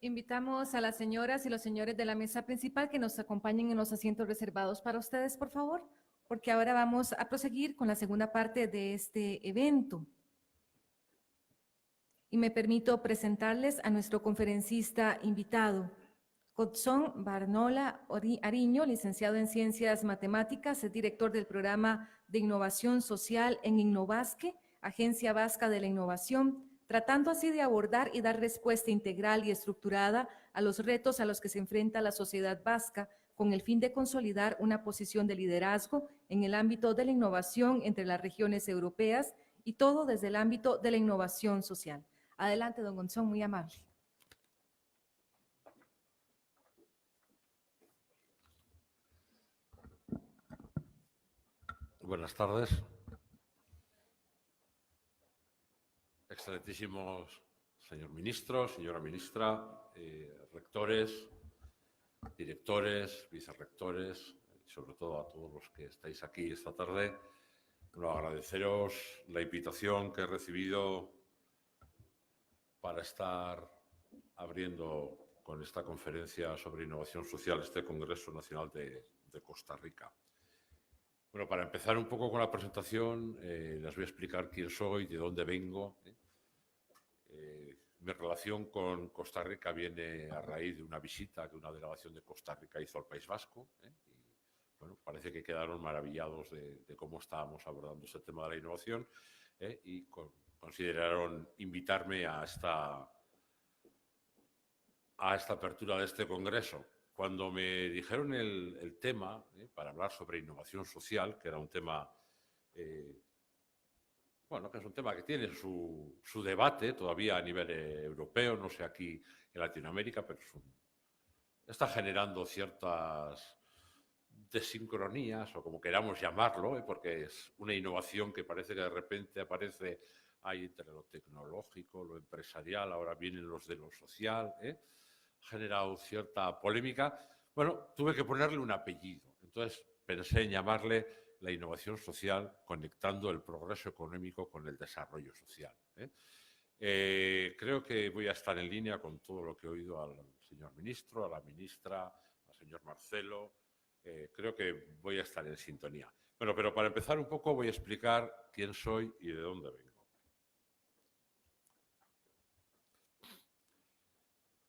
Invitamos a las señoras y los señores de la mesa principal que nos acompañen en los asientos reservados para ustedes, por favor, porque ahora vamos a proseguir con la segunda parte de este evento. Y me permito presentarles a nuestro conferencista invitado, Godson Barnola Ariño, licenciado en Ciencias Matemáticas, es director del Programa de Innovación Social en Innovasque, Agencia Vasca de la Innovación, tratando así de abordar y dar respuesta integral y estructurada a los retos a los que se enfrenta la sociedad vasca con el fin de consolidar una posición de liderazgo en el ámbito de la innovación entre las regiones europeas y todo desde el ámbito de la innovación social. Adelante, don Gonzón, muy amable. Buenas tardes. Excelentísimos señor ministro, señora ministra, rectores, directores, vicerrectores y sobre todo a todos los que estáis aquí esta tarde. Bueno, agradeceros la invitación que he recibido para estar abriendo con esta conferencia sobre innovación social este Congreso Nacional de Costa Rica. Bueno, para empezar un poco con la presentación, les voy a explicar quién soy, de dónde vengo. Mi relación con Costa Rica viene a raíz de una visita que una delegación de Costa Rica hizo al País Vasco. Y, bueno, parece que quedaron maravillados de cómo estábamos abordando ese tema de la innovación y consideraron invitarme a esta apertura de este congreso. Cuando me dijeron el tema para hablar sobre innovación social, que era un tema, bueno, que es un tema que tiene su debate todavía a nivel europeo, no sé aquí en Latinoamérica, pero está generando ciertas desincronías o como queramos llamarlo, porque es una innovación que parece que de repente aparece ahí entre lo tecnológico, lo empresarial, ahora vienen los de lo social, ha generado cierta polémica. Bueno, tuve que ponerle un apellido. Entonces pensé en llamarle la innovación social conectando el progreso económico con el desarrollo social. Creo que voy a estar en línea con todo lo que he oído al señor ministro, a la ministra, al señor Marcelo. Creo que voy a estar en sintonía. Bueno, pero para empezar un poco voy a explicar quién soy y de dónde vengo.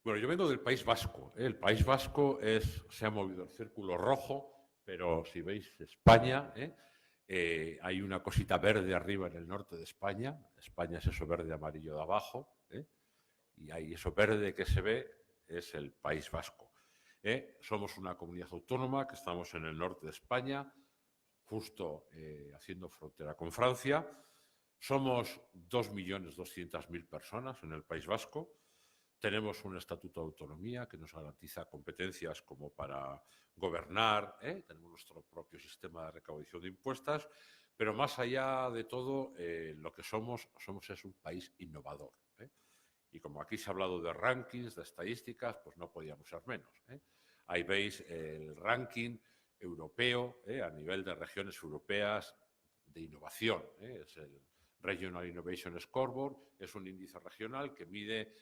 Bueno, yo vengo del País Vasco. El País Vasco se ha movido el círculo rojo, pero si veis España, hay una cosita verde arriba en el norte de España. España es eso verde amarillo de abajo. Y ahí eso verde que se ve es el País Vasco. Somos una comunidad autónoma que estamos en el norte de España, justo haciendo frontera con Francia. Somos 2.200.000 personas en el País Vasco. Tenemos un estatuto de autonomía que nos garantiza competencias como para gobernar, tenemos nuestro propio sistema de recaudación de impuestos, pero más allá de todo, lo que somos es un país innovador. Y como aquí se ha hablado de rankings, de estadísticas, pues no podíamos ser menos. Ahí veis el ranking europeo a nivel de regiones europeas de innovación. Es el Regional Innovation Scoreboard, es un índice regional que mide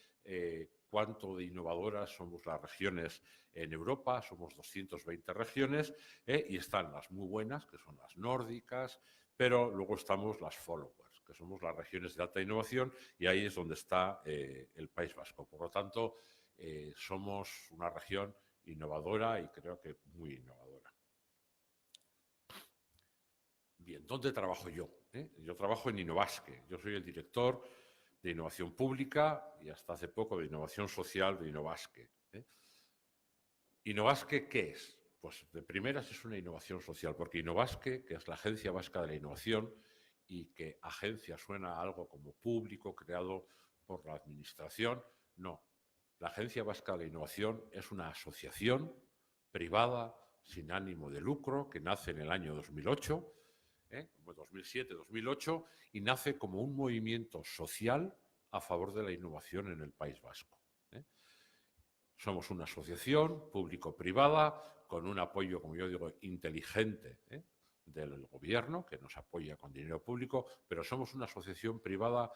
cuánto de innovadoras somos las regiones en Europa. Somos 220 regiones y están las muy buenas, que son las nórdicas, pero luego estamos las followers, que somos las regiones de alta innovación, y ahí es donde está el País Vasco. Por lo tanto, somos una región innovadora y creo que muy innovadora. Bien, ¿dónde trabajo yo? Yo trabajo en Innovasque. Yo soy el director de Innovación Pública y hasta hace poco de Innovación Social de Innovasque. ¿Innovasque qué es? Pues de primeras es una innovación social, porque Innovasque, que es la Agencia Vasca de la Innovación, y que agencia suena a algo como público, creado por la Administración, no. La Agencia Vasca de la Innovación es una asociación privada sin ánimo de lucro que nace en el año 2008, 2007-2008, y nace como un movimiento social a favor de la innovación en el País Vasco. Somos una asociación público-privada con un apoyo, como yo digo, inteligente del gobierno, que nos apoya con dinero público, pero somos una asociación privada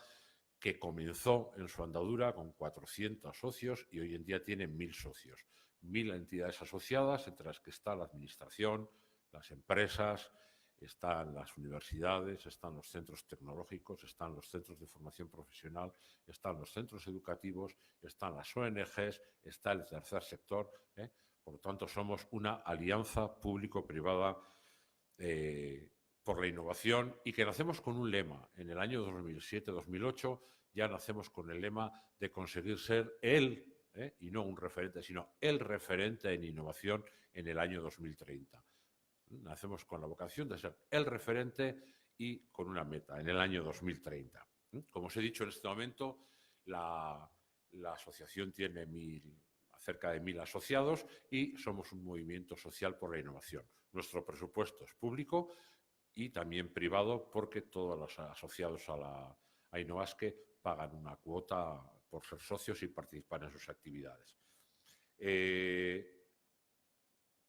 que comenzó en su andadura con 400 socios y hoy en día tiene 1.000 socios. 1.000 entidades asociadas, entre las que está la administración, las empresas, están las universidades, están los centros tecnológicos, están los centros de formación profesional, están los centros educativos, están las ONGs, está el tercer sector. Por lo tanto, somos una alianza público-privada por la innovación y que nacemos con un lema. En el año 2007-2008 ya nacemos con el lema de conseguir ser y no un referente, sino el referente en innovación en el año 2030. Nacemos con la vocación de ser el referente y con una meta en el año 2030. Como os he dicho, en este momento la asociación tiene cerca de 1.000 asociados y somos un movimiento social por la innovación. Nuestro presupuesto es público y también privado porque todos los asociados a Innovasque pagan una cuota por ser socios y participar en sus actividades.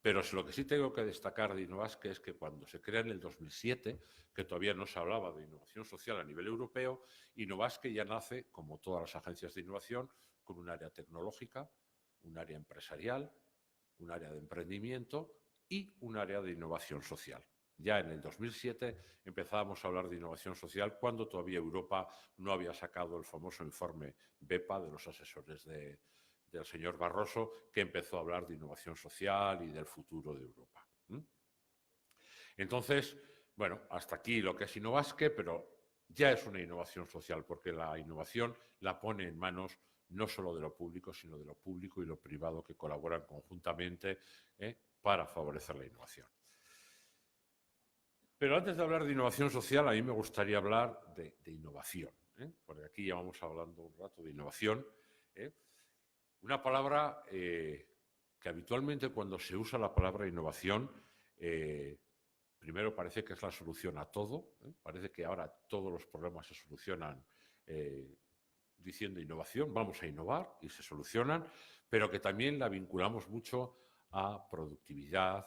Pero lo que sí tengo que destacar de Innovasque es que cuando se crea en el 2007, que todavía no se hablaba de innovación social a nivel europeo, Innovasque ya nace, como todas las agencias de innovación, con un área tecnológica, un área empresarial, un área de emprendimiento y un área de innovación social. Ya en el 2007 empezábamos a hablar de innovación social cuando todavía Europa no había sacado el famoso informe BEPA de los asesores del señor Barroso, que empezó a hablar de innovación social y del futuro de Europa. Entonces, bueno, hasta aquí lo que es Innovasque, pero ya es una innovación social, porque la innovación la pone en manos no solo de lo público, sino de lo público y lo privado que colaboran conjuntamente para favorecer la innovación. Pero antes de hablar de innovación social, a mí me gustaría hablar de innovación, porque aquí ya vamos hablando un rato de innovación. Una palabra que habitualmente cuando se usa la palabra innovación, primero parece que es la solución a todo. Parece que ahora todos los problemas se solucionan diciendo innovación, vamos a innovar y se solucionan, pero que también la vinculamos mucho a productividad,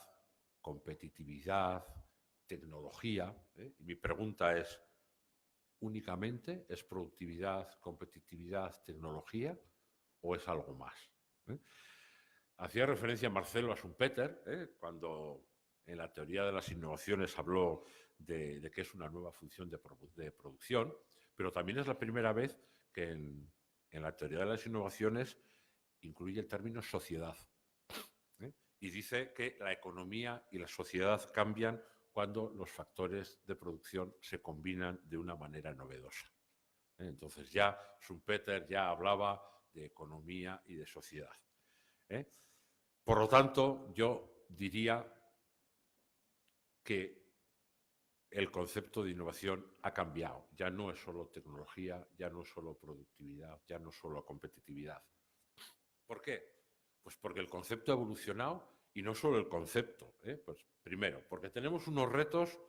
competitividad, tecnología. Y mi pregunta es, ¿únicamente es productividad, competitividad, tecnología o es algo más? Hacía referencia Marcelo a Schumpeter cuando en la teoría de las innovaciones habló de que es una nueva función de producción, pero también es la primera vez que en la teoría de las innovaciones incluye el término sociedad. Y dice que la economía y la sociedad cambian cuando los factores de producción se combinan de una manera novedosa. Entonces ya Schumpeter ya hablaba de economía y de sociedad. Por lo tanto, yo diría que el concepto de innovación ha cambiado. Ya no es solo tecnología, ya no es solo productividad, ya no es solo competitividad. ¿Por qué? Pues porque el concepto ha evolucionado y no solo el concepto. Pues primero, porque tenemos unos retos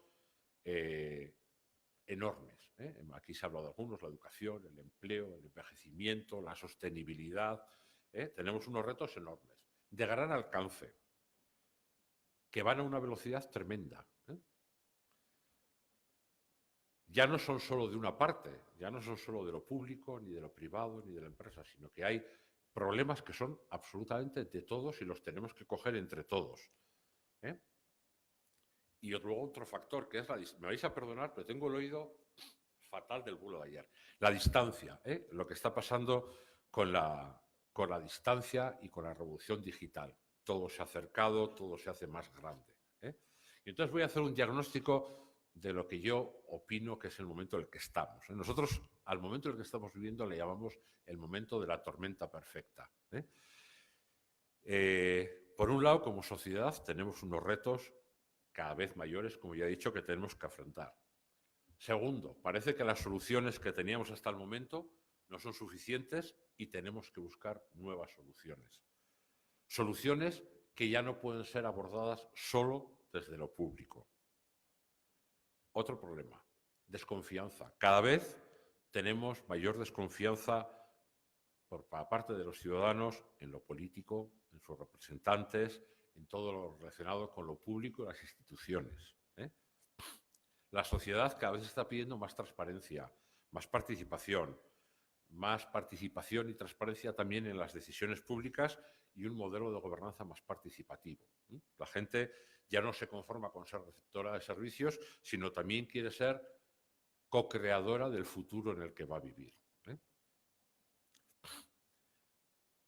enormes. Aquí se ha hablado de algunos, la educación, el empleo, el envejecimiento, la sostenibilidad. Tenemos unos retos enormes, de gran alcance, que van a una velocidad tremenda. Ya no son solo de una parte, ya no son solo de lo público, ni de lo privado, ni de la empresa, sino que hay problemas que son absolutamente de todos y los tenemos que coger entre todos. Y luego otro factor, que es me vais a perdonar, pero tengo el oído fatal del vuelo de ayer. La distancia, lo que está pasando con la distancia y con la revolución digital. Todo se ha acercado, todo se hace más grande. Y entonces voy a hacer un diagnóstico de lo que yo opino que es el momento en el que estamos. Nosotros al momento en el que estamos viviendo le llamamos el momento de la tormenta perfecta. Por un lado, como sociedad, tenemos unos retos cada vez mayores, como ya he dicho, que tenemos que afrontar. Segundo, parece que las soluciones que teníamos hasta el momento no son suficientes y tenemos que buscar nuevas soluciones. Soluciones que ya no pueden ser abordadas solo desde lo público. Otro problema, desconfianza. Cada vez tenemos mayor desconfianza por parte de los ciudadanos en lo político, en sus representantes, en todo lo relacionado con lo público y las instituciones. La sociedad cada vez está pidiendo más transparencia, más participación, más participación y transparencia también en las decisiones públicas y un modelo de gobernanza más participativo. La gente ya no se conforma con ser receptora de servicios, sino también quiere ser co-creadora del futuro en el que va a vivir.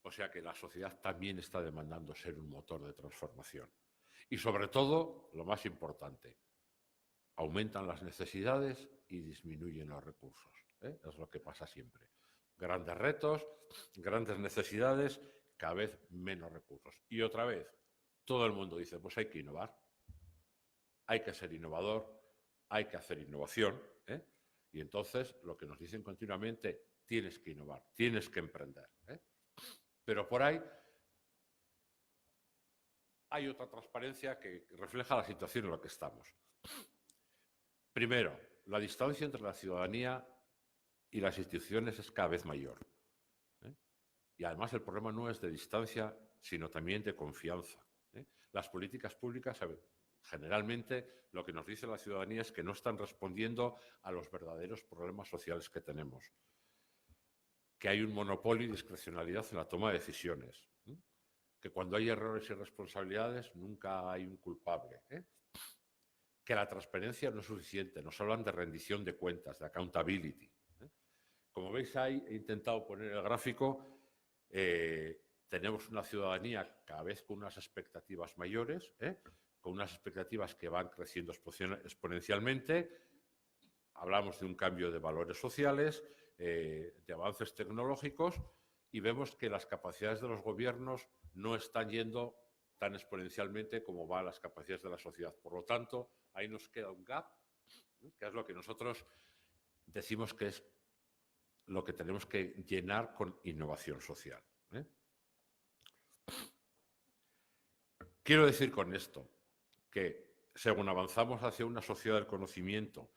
O sea que la sociedad también está demandando ser un motor de transformación. Y sobre todo, lo más importante, aumentan las necesidades y disminuyen los recursos. Es lo que pasa siempre. Grandes retos, grandes necesidades, cada vez menos recursos. Y otra vez, todo el mundo dice, pues hay que innovar, hay que ser innovador, hay que hacer innovación. Y entonces lo que nos dicen continuamente, tienes que innovar, tienes que emprender. Pero por ahí hay otra transparencia que refleja la situación en la que estamos. Primero, la distancia entre la ciudadanía y las instituciones es cada vez mayor. Y además el problema no es de distancia, sino también de confianza. Las políticas públicas, generalmente, lo que nos dice la ciudadanía es que no están respondiendo a los verdaderos problemas sociales que tenemos. Que hay un monopolio y discrecionalidad en la toma de decisiones. Que cuando hay errores y responsabilidades nunca hay un culpable. Que la transparencia no es suficiente. Nos hablan de rendición de cuentas, de accountability. Como veis ahí, he intentado poner el gráfico. Tenemos una ciudadanía cada vez con unas expectativas mayores, con unas expectativas que van creciendo exponencialmente. Hablamos de un cambio de valores sociales, de avances tecnológicos, y vemos que las capacidades de los gobiernos no están yendo tan exponencialmente como van las capacidades de la sociedad. Por lo tanto, ahí nos queda un gap, que es lo que nosotros decimos que es lo que tenemos que llenar con innovación social. Quiero decir con esto que según avanzamos hacia una sociedad del conocimiento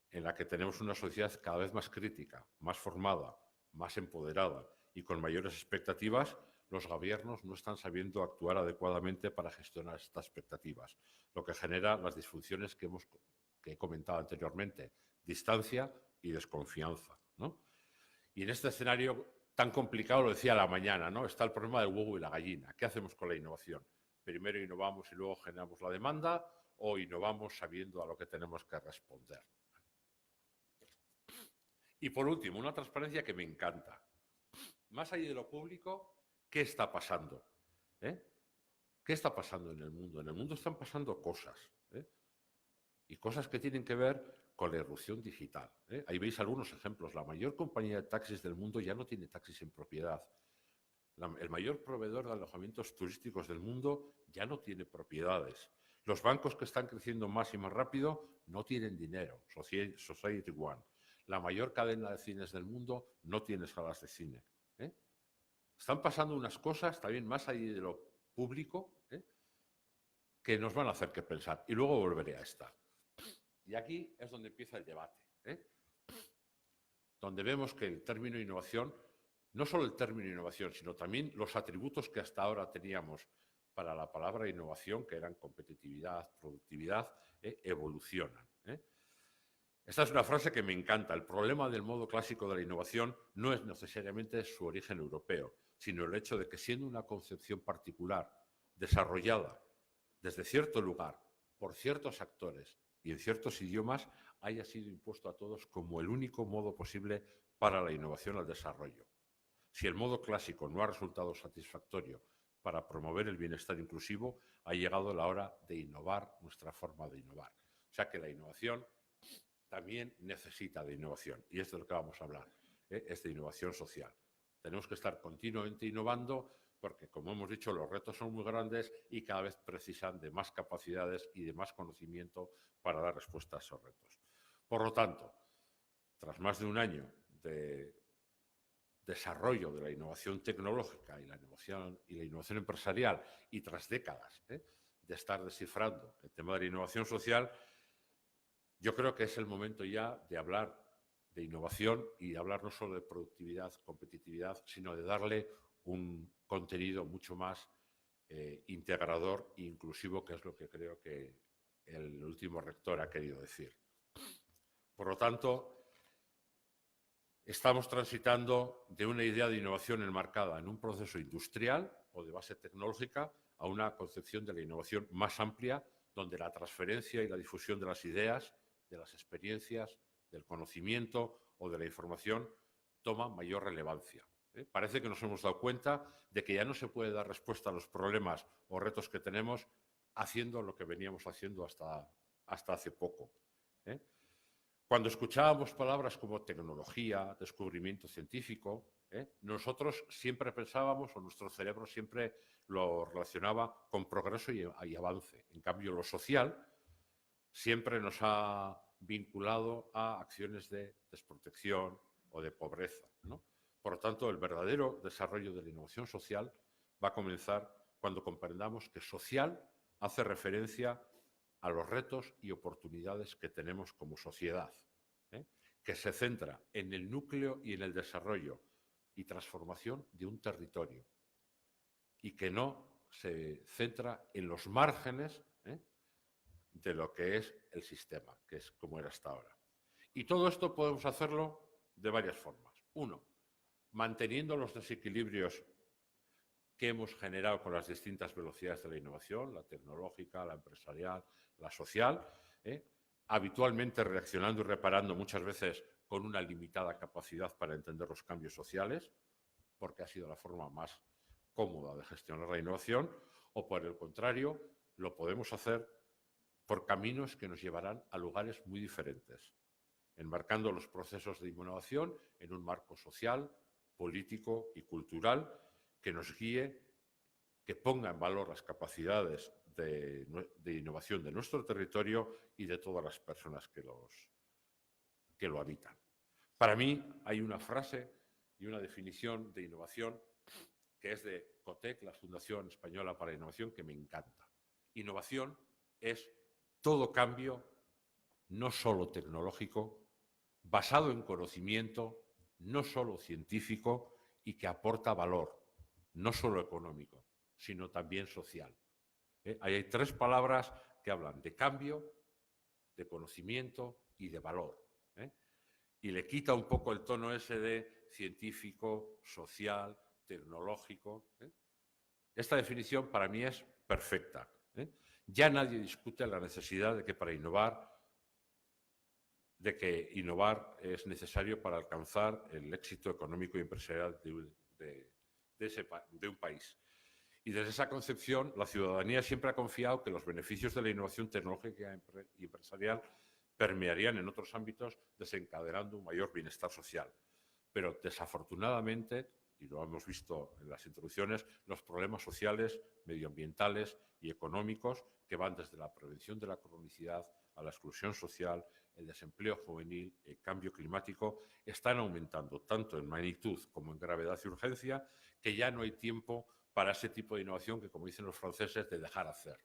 en la que tenemos una sociedad cada vez más crítica, más formada, más empoderada y con mayores expectativas, los gobiernos no están sabiendo actuar adecuadamente para gestionar estas expectativas, lo que genera las disfunciones que he comentado anteriormente, distancia y desconfianza, ¿no? Y en este escenario tan complicado, lo decía a la mañana, ¿no? Está el problema del huevo y la gallina. ¿Qué hacemos con la innovación? Primero innovamos y luego generamos la demanda, o innovamos sabiendo a lo que tenemos que responder. Y por último, una transparencia que me encanta. Más allá de lo público, ¿qué está pasando? ¿Qué está pasando en el mundo? En el mundo están pasando cosas. Y cosas que tienen que ver con la irrupción digital. Ahí veis algunos ejemplos. La mayor compañía de taxis del mundo ya no tiene taxis en propiedad. El mayor proveedor de alojamientos turísticos del mundo ya no tiene propiedades. Los bancos que están creciendo más y más rápido no tienen dinero. Society One. La mayor cadena de cines del mundo no tiene salas de cine. Están pasando unas cosas también más allá de lo público que nos van a hacer que pensar. Y luego volveré a esta. Y aquí es donde empieza el debate. Donde vemos que el término innovación, no solo el término innovación, sino también los atributos que hasta ahora teníamos para la palabra innovación, que eran competitividad, productividad, evolucionan. Esta es una frase que me encanta. El problema del modo clásico de la innovación no es necesariamente su origen europeo, sino el hecho de que siendo una concepción particular, desarrollada desde cierto lugar, por ciertos actores y en ciertos idiomas, haya sido impuesto a todos como el único modo posible para la innovación al desarrollo. Si el modo clásico no ha resultado satisfactorio para promover el bienestar inclusivo, ha llegado la hora de innovar nuestra forma de innovar. O sea que la innovación también necesita de innovación, y esto es de lo que vamos a hablar, es de innovación social. Tenemos que estar continuamente innovando porque, como hemos dicho, los retos son muy grandes y cada vez precisan de más capacidades y de más conocimiento para dar respuesta a esos retos. Por lo tanto, tras más de un año de desarrollo de la innovación tecnológica y la innovación empresarial, y tras décadas de estar descifrando el tema de la innovación social, yo creo que es el momento ya de hablar de innovación y hablar no solo de productividad, competitividad, sino de darle un contenido mucho más integrador e inclusivo, que es lo que creo que el último rector ha querido decir. Por lo tanto, Estamos transitando de una idea de innovación enmarcada en un proceso industrial o de base tecnológica a una concepción de la innovación más amplia, donde la transferencia y la difusión de las ideas, de las experiencias, del conocimiento o de la información toma mayor relevancia. Parece que nos hemos dado cuenta de que ya no se puede dar respuesta a los problemas o retos que tenemos haciendo lo que veníamos haciendo hasta hace poco. Cuando escuchábamos palabras como tecnología, descubrimiento científico, nosotros siempre pensábamos, o nuestro cerebro siempre lo relacionaba con progreso y avance. En cambio, lo social siempre nos ha vinculado a acciones de desprotección o de pobreza, ¿no? Por lo tanto, el verdadero desarrollo de la innovación social va a comenzar cuando comprendamos que social hace referencia a los retos y oportunidades que tenemos como sociedad, que se centra en el núcleo y en el desarrollo y transformación de un territorio y que no se centra en los márgenes de lo que es el sistema, que es como era hasta ahora. Y todo esto podemos hacerlo de varias formas. Uno, manteniendo los desequilibrios que hemos generado con las distintas velocidades de la innovación, la tecnológica, la empresarial, la social, habitualmente reaccionando y reparando muchas veces con una limitada capacidad para entender los cambios sociales, porque ha sido la forma más cómoda de gestionar la innovación, o por el contrario, lo podemos hacer por caminos que nos llevarán a lugares muy diferentes, enmarcando los procesos de innovación en un marco social, político y cultural que nos guíe, que ponga en valor las capacidades de innovación de nuestro territorio y de todas las personas que lo habitan. Para mí hay una frase y una definición de innovación que es de COTEC, la Fundación Española para la Innovación, que me encanta. Innovación es todo cambio, no solo tecnológico, basado en conocimiento, no solo científico y que aporta valor, no solo económico, sino también social. Ahí hay tres palabras que hablan de cambio, de conocimiento y de valor. Y le quita un poco el tono ese de científico, social, tecnológico. Esta definición para mí es perfecta. Ya nadie discute la necesidad de que innovar es necesario para alcanzar el éxito económico y empresarial de un país. Y desde esa concepción, la ciudadanía siempre ha confiado que los beneficios de la innovación tecnológica y empresarial permearían en otros ámbitos, desencadenando un mayor bienestar social. Pero desafortunadamente, y lo hemos visto en las introducciones, los problemas sociales, medioambientales y económicos que van desde la prevención de la cronicidad a la exclusión social, el desempleo juvenil, el cambio climático, están aumentando tanto en magnitud como en gravedad y urgencia, que ya no hay tiempo para ese tipo de innovación que, como dicen los franceses, de dejar hacer.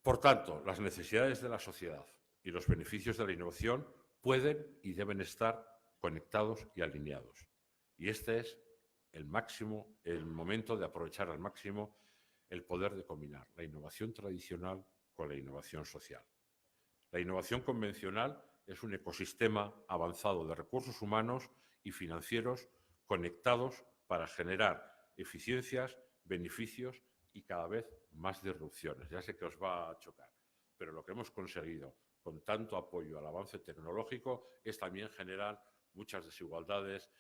Por tanto, las necesidades de la sociedad y los beneficios de la innovación pueden y deben estar conectados y alineados. Y este es el momento de aprovechar al máximo el poder de combinar la innovación tradicional con la innovación social. La innovación convencional es un ecosistema avanzado de recursos humanos y financieros conectados para generar eficiencias, beneficios y cada vez más disrupciones. Ya sé que os va a chocar, pero lo que hemos conseguido con tanto apoyo al avance tecnológico es también generar muchas desigualdades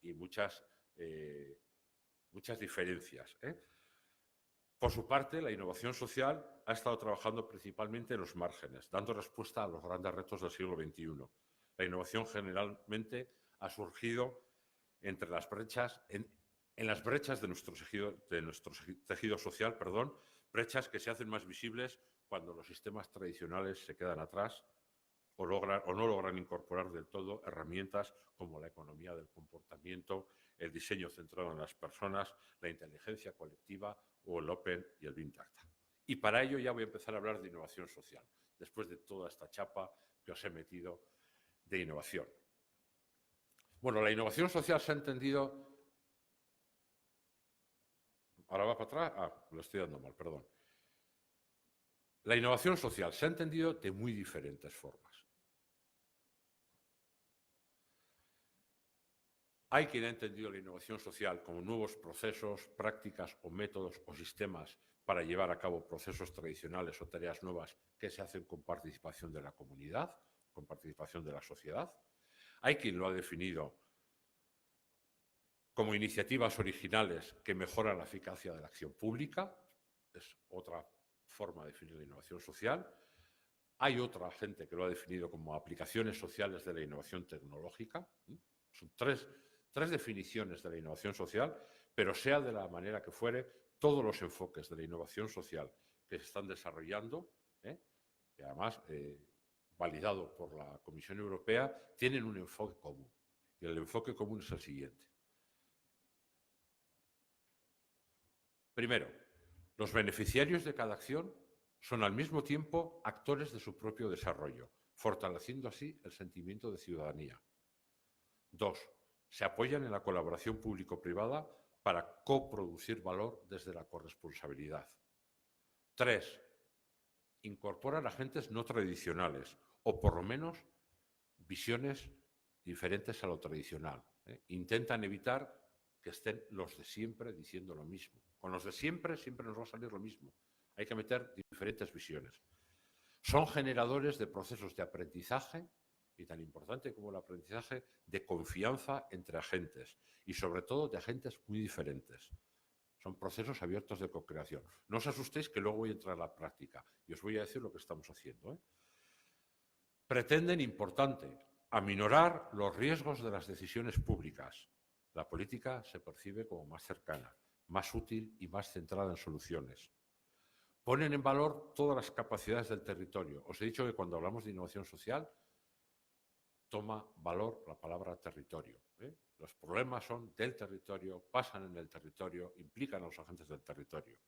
y muchas diferencias. Por su parte, la innovación social ha estado trabajando principalmente en los márgenes, dando respuesta a los grandes retos del siglo XXI. La innovación generalmente ha surgido entre las brechas, en las brechas de nuestro tejido social, brechas que se hacen más visibles cuando los sistemas tradicionales se quedan atrás o no logran incorporar del todo herramientas como la economía del comportamiento, el diseño centrado en las personas, la inteligencia colectiva o el Open y el Big Data. Y para ello ya voy a empezar a hablar de innovación social, después de toda esta chapa que os he metido de innovación. Bueno, la innovación social se ha entendido... Ahora va para atrás. Lo estoy dando mal, perdón. La innovación social se ha entendido de muy diferentes formas. Hay quien ha entendido la innovación social como nuevos procesos, prácticas o métodos o sistemas para llevar a cabo procesos tradicionales o tareas nuevas que se hacen con participación de la comunidad, con participación de la sociedad. Hay quien lo ha definido como iniciativas originales que mejoran la eficacia de la acción pública. Es otra forma de definir la innovación social. Hay otra gente que lo ha definido como aplicaciones sociales de la innovación tecnológica. Son tres definiciones de la innovación social, pero sea de la manera que fuere, todos los enfoques de la innovación social que se están desarrollando, y además validado por la Comisión Europea, tienen un enfoque común. Y el enfoque común es el siguiente. Primero, los beneficiarios de cada acción son al mismo tiempo actores de su propio desarrollo, fortaleciendo así el sentimiento de ciudadanía. 2. Se apoyan en la colaboración público-privada para coproducir valor desde la corresponsabilidad. 3. Incorporan agentes no tradicionales o por lo menos visiones diferentes a lo tradicional. Intentan evitar que estén los de siempre diciendo lo mismo. Con los de siempre nos va a salir lo mismo. Hay que meter diferentes visiones. Son generadores de procesos de aprendizaje y tan importante como el aprendizaje de confianza entre agentes y sobre todo de agentes muy diferentes. Son procesos abiertos de co-creación. No os asustéis que luego voy a entrar a la práctica y os voy a decir lo que estamos haciendo. Pretenden, importante, aminorar los riesgos de las decisiones públicas. La política se percibe como más cercana, más útil y más centrada en soluciones. Ponen en valor todas las capacidades del territorio. Os he dicho que cuando hablamos de innovación social, toma valor la palabra territorio. Los problemas son del territorio, pasan en el territorio, implican a los agentes del territorio.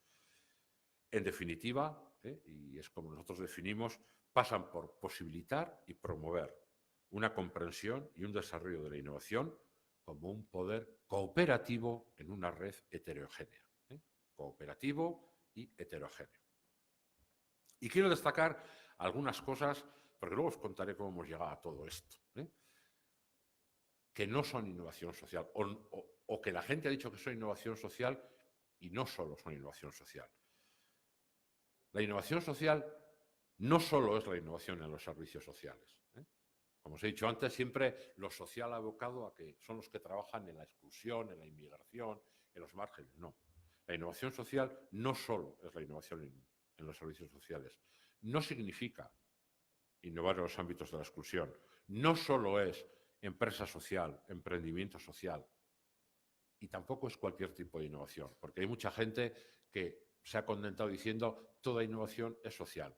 En definitiva, y es como nosotros definimos, pasan por posibilitar y promover una comprensión y un desarrollo de la innovación como un poder cooperativo en una red heterogénea. Cooperativo y heterogéneo. Y quiero destacar algunas cosas, porque luego os contaré cómo hemos llegado a todo esto, que no son innovación social, o que la gente ha dicho que son innovación social y no solo son innovación social. La innovación social no solo es la innovación en los servicios sociales. Como os he dicho antes, siempre lo social ha evocado a que son los que trabajan en la exclusión, en la inmigración, en los márgenes. No. La innovación social no solo es la innovación en los servicios sociales. No significa innovar en los ámbitos de la exclusión. No solo es empresa social, emprendimiento social. Y tampoco es cualquier tipo de innovación, porque hay mucha gente que se ha contentado diciendo toda innovación es social.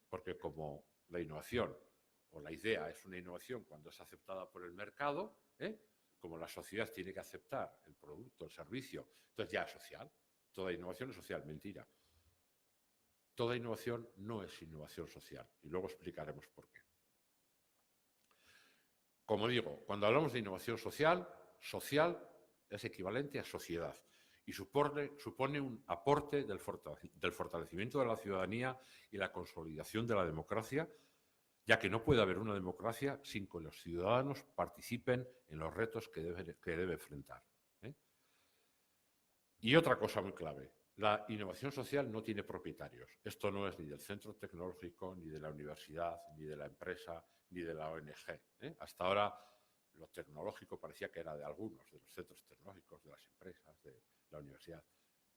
Porque como la innovación o la idea es una innovación cuando es aceptada por el mercado, como la sociedad tiene que aceptar el producto, el servicio, entonces ya es social. Toda innovación es social, mentira. Toda innovación no es innovación social y luego explicaremos por qué. Como digo, cuando hablamos de innovación social, social es equivalente a sociedad y supone un aporte del fortalecimiento de la ciudadanía y la consolidación de la democracia, ya que no puede haber una democracia sin que los ciudadanos participen en los retos que debe enfrentar. Y otra cosa muy clave, la innovación social no tiene propietarios. Esto no es ni del centro tecnológico, ni de la universidad, ni de la empresa, ni de la ONG. Hasta ahora lo tecnológico parecía que era de algunos, de los centros tecnológicos, de las empresas, de la universidad.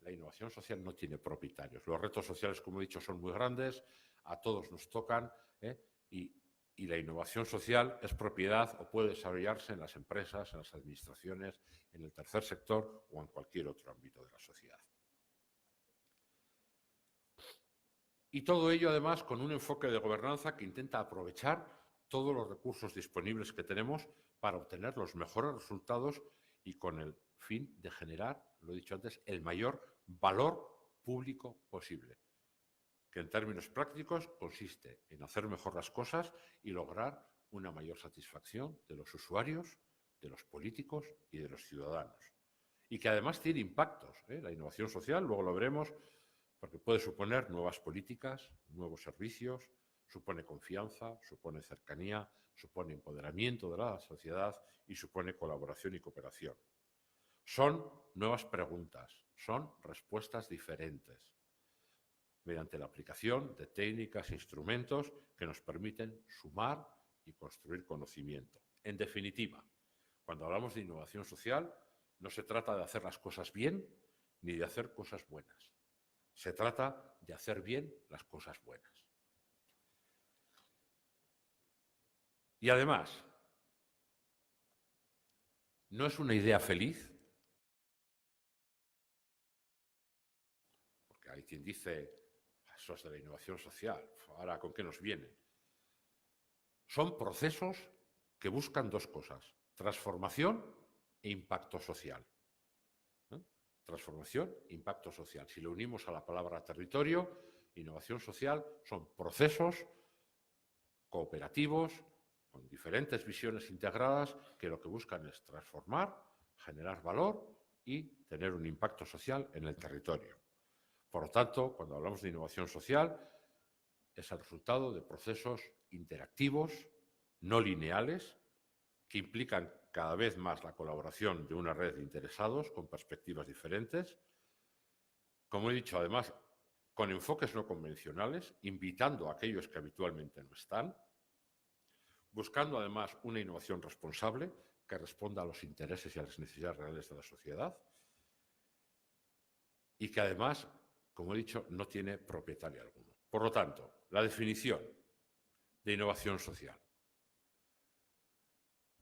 La innovación social no tiene propietarios. Los retos sociales, como he dicho, son muy grandes, a todos nos tocan, y la innovación social es propiedad o puede desarrollarse en las empresas, en las administraciones, en el tercer sector o en cualquier otro ámbito de la sociedad. Y todo ello, además, con un enfoque de gobernanza que intenta aprovechar todos los recursos disponibles que tenemos para obtener los mejores resultados y con el fin de generar, lo he dicho antes, el mayor valor público posible, que en términos prácticos consiste en hacer mejor las cosas y lograr una mayor satisfacción de los usuarios, de los políticos y de los ciudadanos. Y que además tiene impactos. La innovación social, luego lo veremos, porque puede suponer nuevas políticas, nuevos servicios, supone confianza, supone cercanía, supone empoderamiento de la sociedad y supone colaboración y cooperación. Son nuevas preguntas, son respuestas diferentes, mediante la aplicación de técnicas e instrumentos que nos permiten sumar y construir conocimiento. En definitiva, cuando hablamos de innovación social, no se trata de hacer las cosas bien ni de hacer cosas buenas. Se trata de hacer bien las cosas buenas. Y además, no es una idea feliz, porque hay quien dice, eso es de la innovación social, ahora ¿con qué nos viene? Son procesos que buscan dos cosas, transformación e impacto social. Transformación e impacto social. Si lo unimos a la palabra territorio, innovación social son procesos cooperativos con diferentes visiones integradas que lo que buscan es transformar, generar valor y tener un impacto social en el territorio. Por lo tanto, cuando hablamos de innovación social, es el resultado de procesos interactivos, no lineales, que implican cada vez más la colaboración de una red de interesados con perspectivas diferentes. Como he dicho, además, con enfoques no convencionales, invitando a aquellos que habitualmente no están, buscando además una innovación responsable que responda a los intereses y a las necesidades reales de la sociedad y que además, como he dicho, no tiene propietario alguno. Por lo tanto, la definición de innovación social.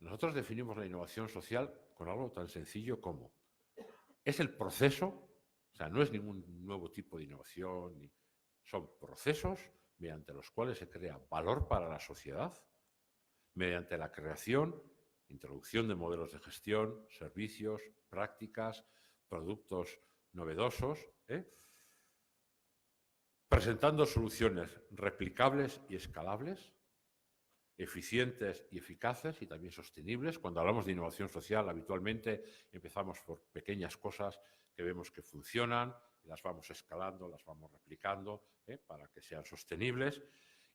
Nosotros definimos la innovación social con algo tan sencillo como es el proceso, o sea, no es ningún nuevo tipo de innovación, son procesos mediante los cuales se crea valor para la sociedad, mediante la creación, introducción de modelos de gestión, servicios, prácticas, productos novedosos, presentando soluciones replicables y escalables, eficientes y eficaces y también sostenibles. Cuando hablamos de innovación social, habitualmente empezamos por pequeñas cosas que vemos que funcionan, las vamos escalando, las vamos replicando para que sean sostenibles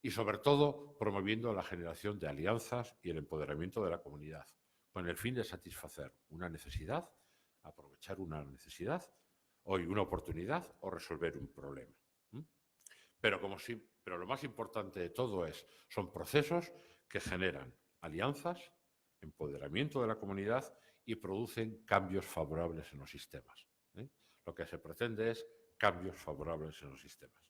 y, sobre todo, promoviendo la generación de alianzas y el empoderamiento de la comunidad, con el fin de satisfacer una necesidad, aprovechar una necesidad, hoy una oportunidad o resolver un problema. Pero lo más importante de todo son procesos que generan alianzas, empoderamiento de la comunidad y producen cambios favorables en los sistemas. Lo que se pretende es cambios favorables en los sistemas.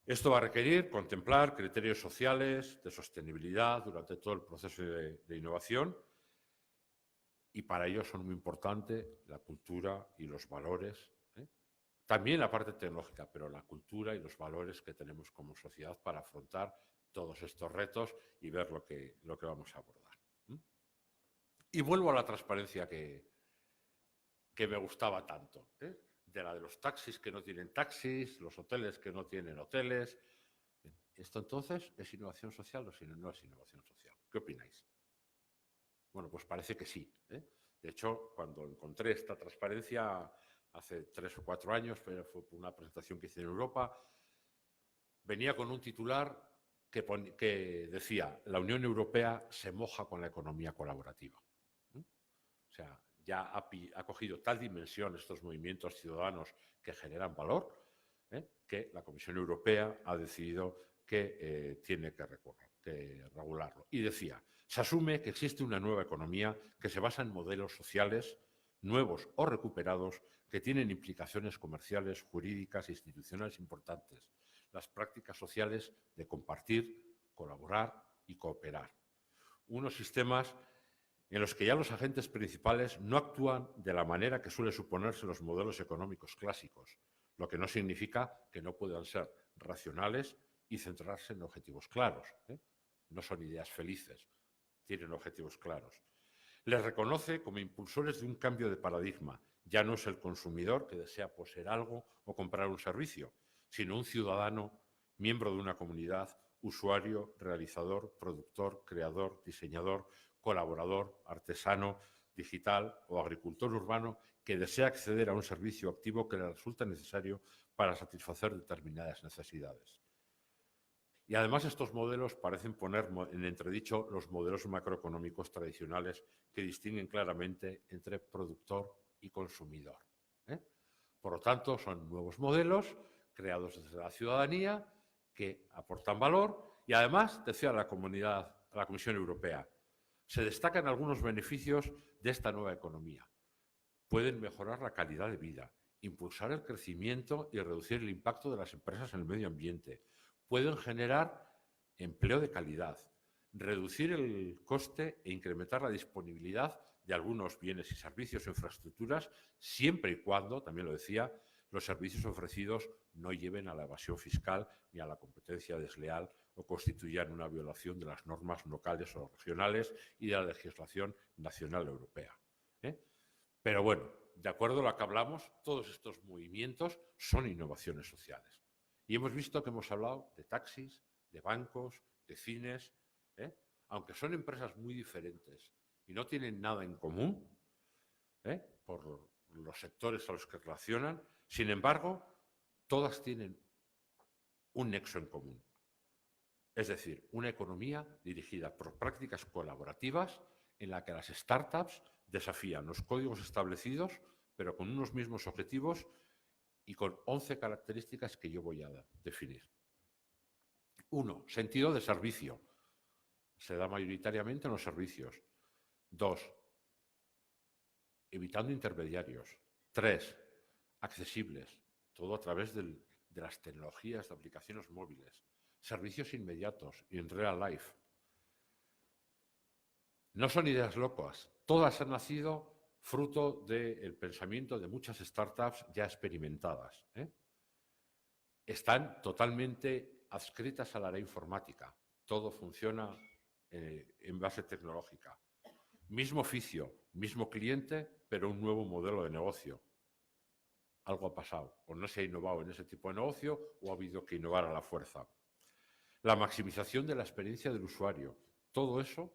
Esto va a requerir contemplar criterios sociales de sostenibilidad durante todo el proceso de innovación y para ello son muy importantes la cultura y los valores. También la parte tecnológica, pero la cultura y los valores que tenemos como sociedad para afrontar todos estos retos y ver lo que vamos a abordar. Y vuelvo a la transparencia que me gustaba tanto, de la de los taxis que no tienen taxis, los hoteles que no tienen hoteles. ¿Esto entonces es innovación social o no es innovación social? ¿Qué opináis? Bueno, pues parece que sí. De hecho, cuando encontré esta transparencia hace 3 o 4 años, fue una presentación que hice en Europa, venía con un titular que decía: la Unión Europea se moja con la economía colaborativa. O sea, ya ha cogido tal dimensión estos movimientos ciudadanos que generan valor, que la Comisión Europea ha decidido que tiene que regularlo. Y decía: se asume que existe una nueva economía que se basa en modelos sociales nuevos o recuperados que tienen implicaciones comerciales, jurídicas e institucionales importantes. Las prácticas sociales de compartir, colaborar y cooperar. Unos sistemas en los que ya los agentes principales no actúan de la manera que suele suponerse los modelos económicos clásicos, lo que no significa que no puedan ser racionales y centrarse en objetivos claros. No son ideas felices, tienen objetivos claros. Les reconoce como impulsores de un cambio de paradigma. Ya no es el consumidor que desea poseer algo o comprar un servicio, sino un ciudadano, miembro de una comunidad, usuario, realizador, productor, creador, diseñador, colaborador, artesano, digital o agricultor urbano que desea acceder a un servicio activo que le resulta necesario para satisfacer determinadas necesidades. Y además estos modelos parecen poner en entredicho los modelos macroeconómicos tradicionales que distinguen claramente entre productor y consumidor. Por lo tanto, son nuevos modelos creados desde la ciudadanía que aportan valor y además, decía a la Comisión Europea, se destacan algunos beneficios de esta nueva economía. Pueden mejorar la calidad de vida, impulsar el crecimiento y reducir el impacto de las empresas en el medio ambiente. Pueden generar empleo de calidad, reducir el coste e incrementar la disponibilidad de algunos bienes y servicios o infraestructuras, siempre y cuando, también lo decía, los servicios ofrecidos no lleven a la evasión fiscal ni a la competencia desleal o constituyan una violación de las normas locales o regionales y de la legislación nacional europea. Pero bueno, de acuerdo a lo que hablamos, todos estos movimientos son innovaciones sociales. Y hemos visto que hemos hablado de taxis, de bancos, de cines, aunque son empresas muy diferentes y no tienen nada en común por los sectores a los que relacionan, sin embargo, todas tienen un nexo en común. Es decir, una economía dirigida por prácticas colaborativas en la que las startups desafían los códigos establecidos, pero con unos mismos objetivos y con 11 características que yo voy a definir. 1. Sentido de servicio. Se da mayoritariamente en los servicios. 2. Evitando intermediarios. 3. Accesibles. Todo a través de las tecnologías de aplicaciones móviles. Servicios inmediatos y en real life. No son ideas locas. Todas han nacido fruto del pensamiento de muchas startups ya experimentadas. Están totalmente adscritas al área informática. Todo funciona en base tecnológica. Mismo oficio, mismo cliente, pero un nuevo modelo de negocio. Algo ha pasado. O no se ha innovado en ese tipo de negocio o ha habido que innovar a la fuerza. La maximización de la experiencia del usuario. Todo eso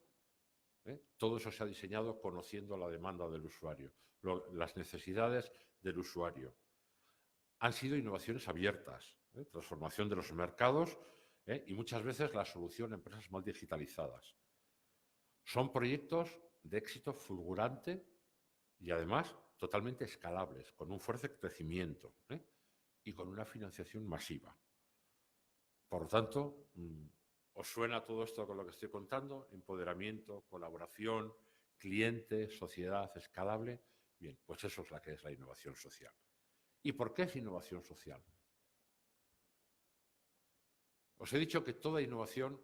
se ha diseñado conociendo la demanda del usuario, las necesidades del usuario. Han sido innovaciones abiertas, transformación de los mercados y muchas veces la solución a empresas mal digitalizadas. Son proyectos de éxito fulgurante y además totalmente escalables, con un fuerte crecimiento y con una financiación masiva. Por lo tanto, ¿os suena todo esto con lo que estoy contando? Empoderamiento, colaboración, cliente, sociedad escalable. Bien, pues eso es la que es la innovación social. ¿Y por qué es innovación social? Os he dicho que toda innovación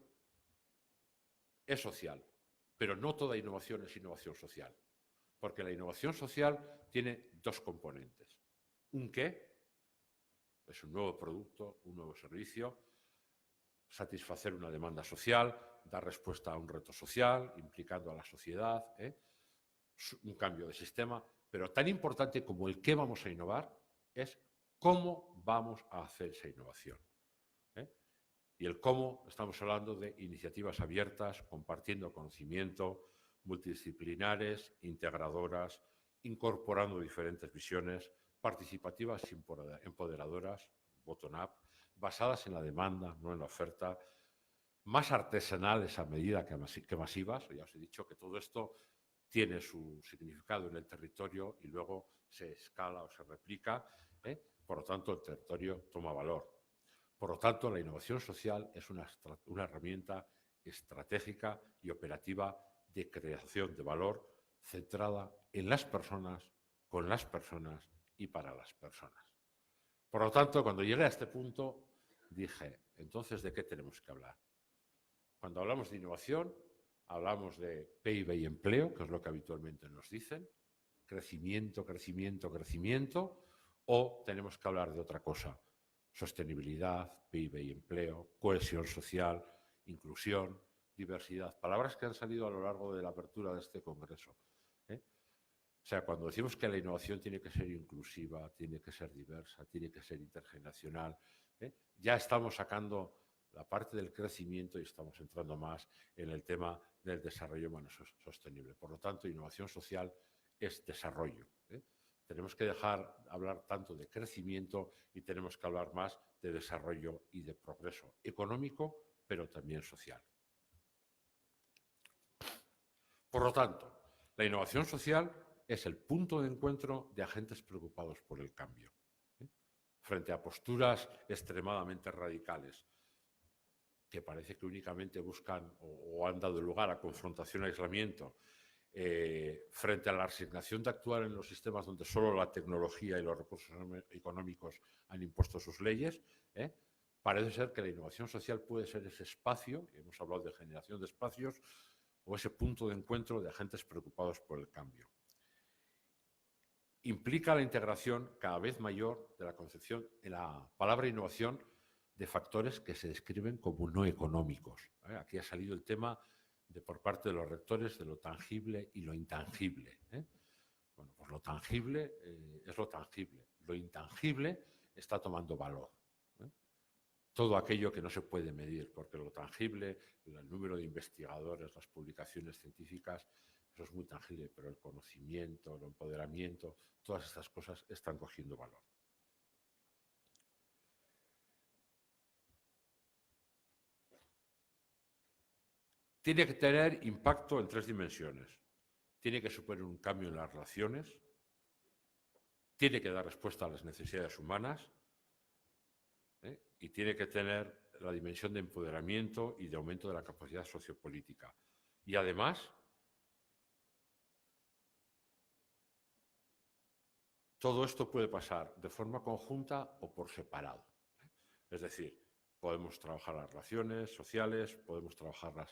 es social, pero no toda innovación es innovación social, porque la innovación social tiene dos componentes. Un qué, es un nuevo producto, un nuevo servicio, satisfacer una demanda social, dar respuesta a un reto social, implicando a la sociedad, un cambio de sistema, pero tan importante como el qué vamos a innovar es cómo vamos a hacer esa innovación. Y el cómo, estamos hablando de iniciativas abiertas, compartiendo conocimiento, multidisciplinares, integradoras, incorporando diferentes visiones, participativas y empoderadoras, bottom-up, basadas en la demanda, no en la oferta, más artesanales a medida que masivas. Ya os he dicho que todo esto tiene su significado en el territorio y luego se escala o se replica. Por lo tanto, el territorio toma valor. Por lo tanto, la innovación social es una herramienta estratégica y operativa de creación de valor centrada en las personas, con las personas y para las personas. Por lo tanto, cuando llegué a este punto, dije, entonces, ¿de qué tenemos que hablar? Cuando hablamos de innovación, hablamos de PIB y empleo, que es lo que habitualmente nos dicen, crecimiento, crecimiento, crecimiento, o tenemos que hablar de otra cosa, sostenibilidad, PIB y empleo, cohesión social, inclusión, diversidad, palabras que han salido a lo largo de la apertura de este congreso. O sea, cuando decimos que la innovación tiene que ser inclusiva, tiene que ser diversa, tiene que ser intergeneracional, ya estamos sacando la parte del crecimiento y estamos entrando más en el tema del desarrollo humano sostenible. Por lo tanto, innovación social es desarrollo. Tenemos que dejar de hablar tanto de crecimiento y tenemos que hablar más de desarrollo y de progreso económico pero también social. Por lo tanto, la innovación social es el punto de encuentro de agentes preocupados por el cambio, frente a posturas extremadamente radicales que parece que únicamente buscan o han dado lugar a confrontación y aislamiento, frente a la resignación de actuar en los sistemas donde solo la tecnología y los recursos económicos han impuesto sus leyes, parece ser que la innovación social puede ser ese espacio, y hemos hablado de generación de espacios, o ese punto de encuentro de agentes preocupados por el cambio. Implica la integración cada vez mayor de la concepción, en la palabra innovación, de factores que se describen como no económicos. Aquí ha salido el tema por parte de los rectores de lo tangible y lo intangible. Bueno, pues lo tangible es lo tangible. Lo intangible está tomando valor. Todo aquello que no se puede medir, porque lo tangible, el número de investigadores, las publicaciones científicas, eso es muy tangible, pero el conocimiento, el empoderamiento, todas estas cosas están cogiendo valor. Tiene que tener impacto en 3 dimensiones. Tiene que suponer un cambio en las relaciones, tiene que dar respuesta a las necesidades humanas, y tiene que tener la dimensión de empoderamiento y de aumento de la capacidad sociopolítica. Y además, todo esto puede pasar de forma conjunta o por separado. Es decir, podemos trabajar las relaciones sociales, podemos trabajar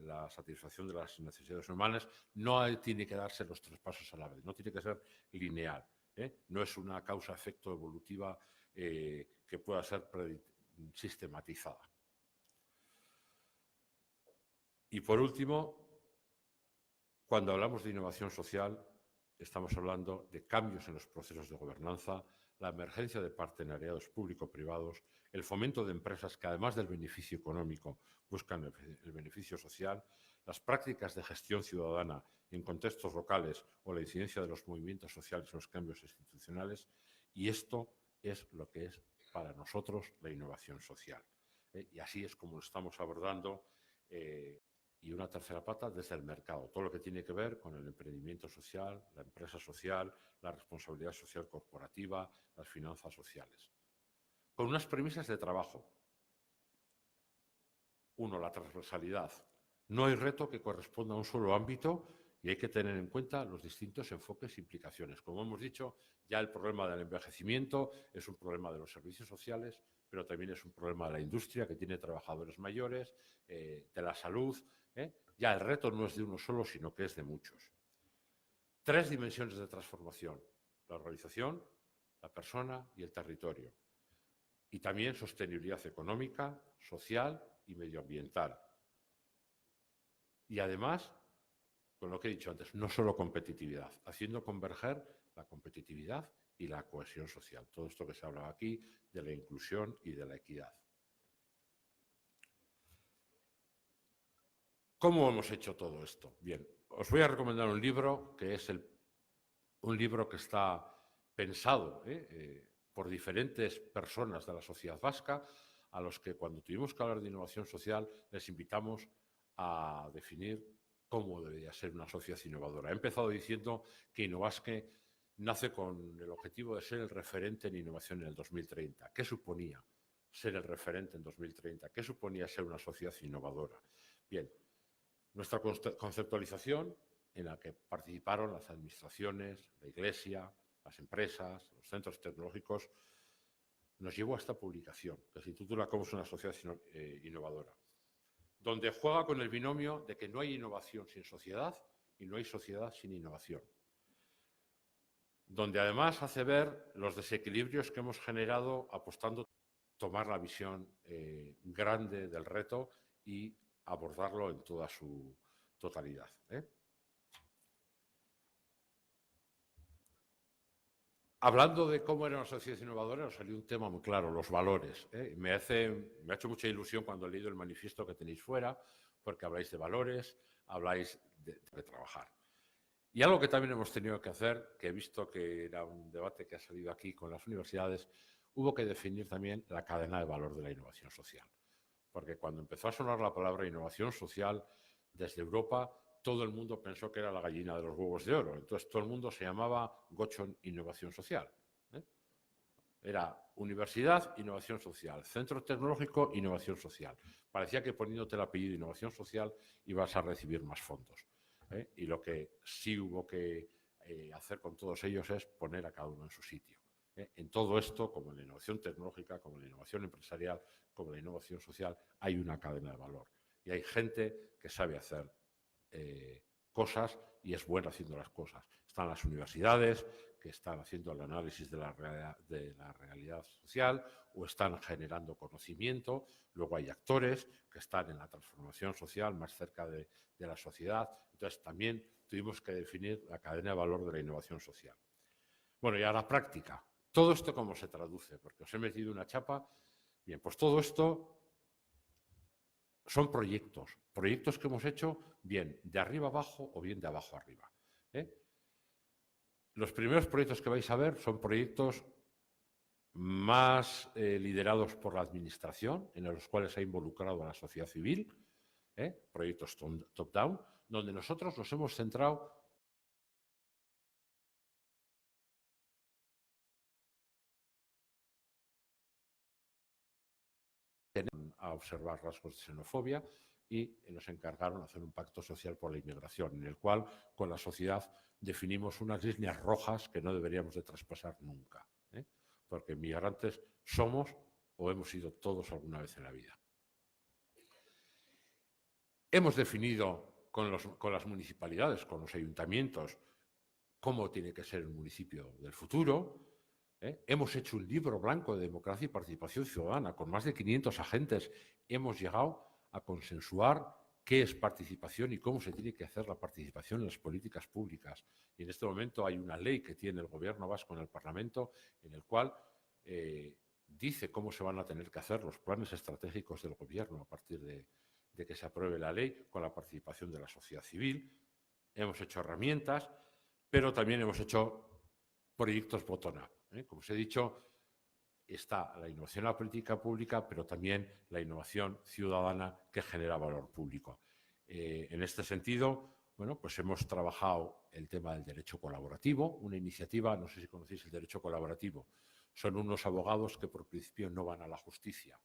la satisfacción de las necesidades humanas. No tiene que darse los 3 pasos a la vez, no tiene que ser lineal. No es una causa-efecto evolutiva que pueda ser sistematizada. Y por último, cuando hablamos de innovación social, estamos hablando de cambios en los procesos de gobernanza, la emergencia de partenariados público-privados, el fomento de empresas que, además del beneficio económico, buscan el beneficio social, las prácticas de gestión ciudadana en contextos locales o la incidencia de los movimientos sociales en los cambios institucionales, y esto es lo que es para nosotros la innovación social. Y así es como lo estamos abordando. Y una tercera pata desde el mercado, todo lo que tiene que ver con el emprendimiento social, la empresa social, la responsabilidad social corporativa, las finanzas sociales. Con unas premisas de trabajo. 1, la transversalidad. No hay reto que corresponda a un solo ámbito y hay que tener en cuenta los distintos enfoques e implicaciones. Como hemos dicho, ya el problema del envejecimiento es un problema de los servicios sociales, pero también es un problema de la industria, que tiene trabajadores mayores, de la salud. Ya el reto no es de uno solo, sino que es de muchos. 3 dimensiones de transformación: la organización, la persona y el territorio. Y también sostenibilidad económica, social y medioambiental. Y además, con lo que he dicho antes, no solo competitividad, haciendo converger la competitividad y la cohesión social. Todo esto que se habla aquí de la inclusión y de la equidad. ¿Cómo hemos hecho todo esto? Bien, os voy a recomendar un libro que es un libro que está pensado por diferentes personas de la sociedad vasca, a los que cuando tuvimos que hablar de innovación social les invitamos a definir cómo debería ser una sociedad innovadora. He empezado diciendo que Innovasque nace con el objetivo de ser el referente en innovación en el 2030. ¿Qué suponía ser el referente en 2030? ¿Qué suponía ser una sociedad innovadora? Bien, nuestra conceptualización, en la que participaron las administraciones, la Iglesia, las empresas, los centros tecnológicos, nos llevó a esta publicación, que se titula ¿Cómo es una sociedad innovadora?, donde juega con el binomio de que no hay innovación sin sociedad y no hay sociedad sin innovación. Donde además hace ver los desequilibrios que hemos generado apostando por tomar la visión grande del reto y abordarlo en toda su totalidad. Hablando de cómo era una sociedad innovadora, nos salió un tema muy claro, los valores. Me ha hecho mucha ilusión cuando he leído el manifiesto que tenéis fuera, porque habláis de valores, habláis de trabajar. Y algo que también hemos tenido que hacer, que he visto que era un debate que ha salido aquí con las universidades, hubo que definir también la cadena de valor de la innovación social. porque cuando empezó a sonar la palabra innovación social desde Europa, todo el mundo pensó que era la gallina de los huevos de oro. Entonces todo el mundo se llamaba Gochon Innovación Social. Era universidad, innovación social, centro tecnológico, innovación social. Parecía que poniéndote el apellido innovación social ibas a recibir más fondos. Y lo que sí hubo que hacer con todos ellos es poner a cada uno en su sitio. En todo esto, como en la innovación tecnológica, como en la innovación empresarial, como en la innovación social, hay una cadena de valor. Y hay gente que sabe hacer cosas y es buena haciendo las cosas. Están las universidades que están haciendo el análisis de la realidad social o están generando conocimiento. Luego hay actores que están en la transformación social más cerca de la sociedad. Entonces también tuvimos que definir la cadena de valor de la innovación social. Bueno, y a la práctica. ¿Todo esto cómo se traduce? Porque os he metido una chapa. Bien, pues todo esto son proyectos que hemos hecho bien de arriba abajo o bien de abajo arriba. Los primeros proyectos que vais a ver son proyectos más liderados por la administración, en los cuales ha involucrado a la sociedad civil, proyectos top-down, donde nosotros nos hemos centrado a observar rasgos de xenofobia y nos encargaron de hacer un pacto social por la inmigración, en el cual con la sociedad definimos unas líneas rojas que no deberíamos de traspasar nunca, porque migrantes somos o hemos sido todos alguna vez en la vida. Hemos definido con las municipalidades, con los ayuntamientos, cómo tiene que ser el municipio del futuro. Hemos hecho un libro blanco de democracia y participación ciudadana con más de 500 agentes. Hemos llegado a consensuar qué es participación y cómo se tiene que hacer la participación en las políticas públicas. Y en este momento hay una ley que tiene el Gobierno vasco en el Parlamento en el cual dice cómo se van a tener que hacer los planes estratégicos del Gobierno a partir de que se apruebe la ley con la participación de la sociedad civil. Hemos hecho herramientas, pero también hemos hecho proyectos bottom-up. Como os he dicho, está la innovación en la política pública, pero también la innovación ciudadana que genera valor público. En este sentido, bueno, pues hemos trabajado el tema del derecho colaborativo, una iniciativa, no sé si conocéis el derecho colaborativo, son unos abogados que por principio no van a la justicia.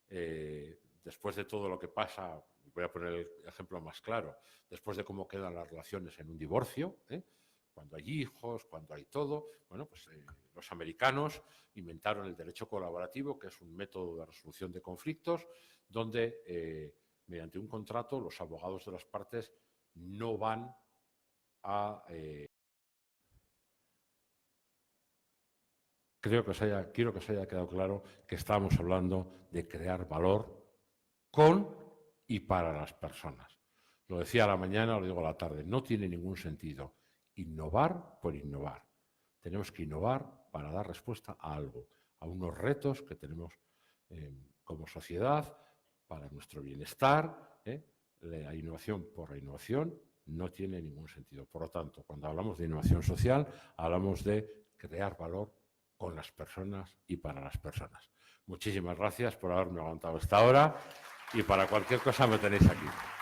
Después de todo lo que pasa, voy a poner el ejemplo más claro, después de cómo quedan las relaciones en un divorcio, cuando hay hijos, cuando hay todo, bueno, pues los americanos inventaron el derecho colaborativo, que es un método de resolución de conflictos, donde mediante un contrato los abogados de las partes no van a... quiero que os haya quedado claro que estamos hablando de crear valor con y para las personas. Lo decía a la mañana, lo digo a la tarde, no tiene ningún sentido innovar por innovar. Tenemos que innovar para dar respuesta a algo, a unos retos que tenemos como sociedad, para nuestro bienestar. La innovación por la innovación no tiene ningún sentido. Por lo tanto, cuando hablamos de innovación social, hablamos de crear valor con las personas y para las personas. Muchísimas gracias por haberme aguantado hasta ahora y para cualquier cosa me tenéis aquí.